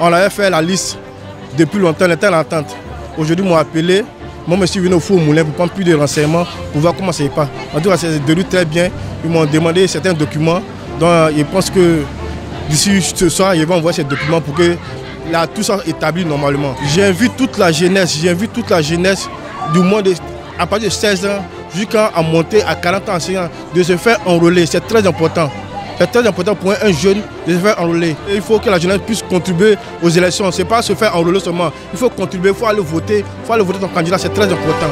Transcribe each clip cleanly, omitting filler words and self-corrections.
On avait fait la liste depuis longtemps, on était en attente. Aujourd'hui, ils m'ont appelé. Moi, je suis venu au Four Moulin pour prendre plus de renseignements, pour voir comment ça se passe. En tout cas, ça se déroule très bien. Ils m'ont demandé certains documents. Donc, je pense que d'ici ce soir, ils vont envoyer ces documents pour que tout soit établi normalement. J'invite toute la jeunesse, du moins à partir de 16 ans jusqu'à monter à 40 ans, de se faire enrôler. C'est très important. C'est très important pour un jeune de se faire enrôler. Et il faut que la jeunesse puisse contribuer aux élections. Ce n'est pas se faire enrôler seulement. Il faut contribuer, il faut aller voter. Il faut aller voter ton candidat, c'est très important.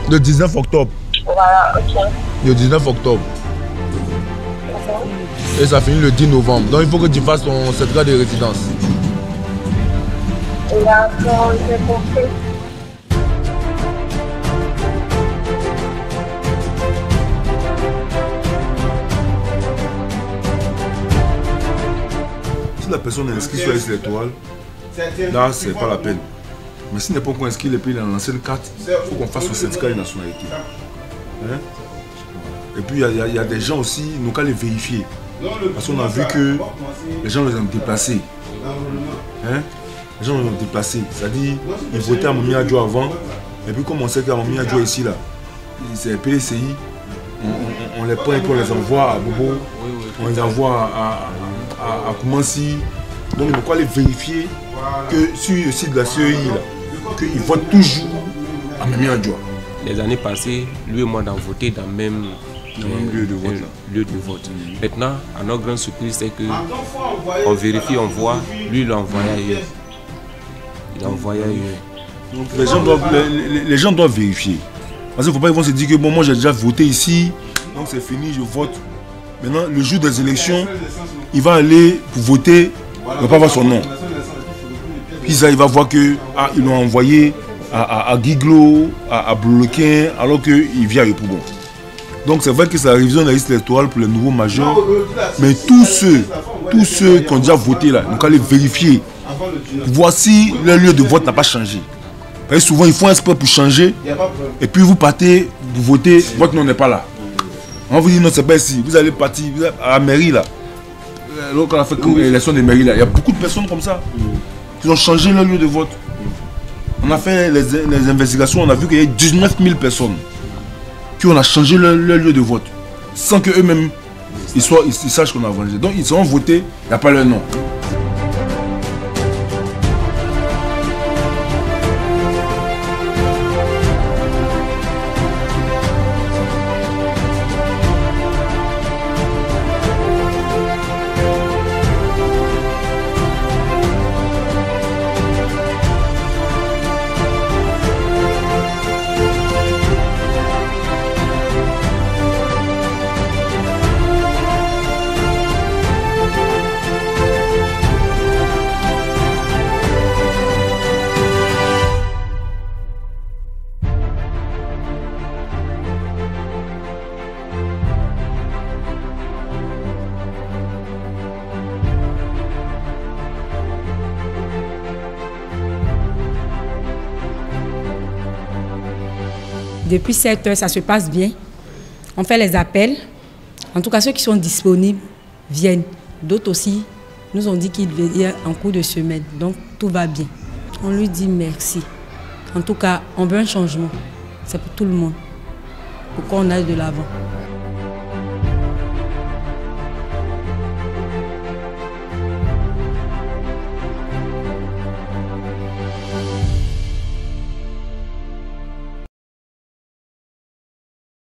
Le 19 octobre. Voilà, ok. Le 19 octobre. Et ça finit le 10 novembre. Donc il faut que tu fasses ton certificat de résidence. D'accord, j'ai compris. Si la personne est inscrite sur la liste électorale, là, c'est pas la peine. Mais s'il n'est pas encore inscrit, et puis il a lancé une carte, il faut qu'on fasse son certificat de nationalité. Hein? Et puis il y a des gens aussi, nous qu'à les vérifier. Parce qu'on a vu que les gens les ont déplacés. Hein? Les gens les ont déplacés. C'est-à-dire, ils votaient à Momi Adjo avant. Et puis comme on sait qu'à Momi Adjo ici, là, c'est le PDCI, on les prend et puis on les envoie à Bobo, on les envoie à Koumansi. Donc il faut aller vérifier que sur le site de la CEI, qu'ils votent toujours à Momi Adjo. Les années passées, lui et moi, on a voté dans le même lieu de vote. Maintenant, à notre grande surprise, c'est qu'on vérifie, on voit, lui il l'a envoyé ailleurs. Il l'a envoyé ailleurs. Donc les gens doivent vérifier. Parce qu'il ne faut pas qu'ils vont se dire que bon, moi j'ai déjà voté ici, donc c'est fini, je vote. Maintenant, le jour des élections, il va aller pour voter, il ne va pas voir son nom. Puis ça, il va voir que ils l'ont envoyé à Guiglo, à Bloquin, alors qu'il vient à Yopougon. Donc c'est vrai que c'est la révision de la liste électorale pour les nouveaux majeurs. Mais tous ceux qui ont déjà voté là, donc allez vérifier. Voici le lieu de vote n'a pas changé. Parce que souvent ils font un sport pour changer. Et puis vous partez, vous votez, votre nom n'est pas là. On vous dit non, c'est pas ici. Vous allez partir à la mairie là. Alors qu'on a fait l'élection des mairies là, il y a beaucoup de personnes comme ça qui ont changé leur lieu de vote. On a fait les investigations, on a vu qu'il y a 19 000 personnes qui ont changé leur lieu de vote sans qu'eux-mêmes ils sachent qu'on a voté. Donc ils ont voté, il n'y a pas leur nom. Depuis 7 heures, ça se passe bien. On fait les appels. En tout cas, ceux qui sont disponibles viennent. D'autres aussi nous ont dit qu'ils viennent en cours de semaine. Donc, tout va bien. On lui dit merci. En tout cas, on veut un changement. C'est pour tout le monde. Pour qu'on aille de l'avant.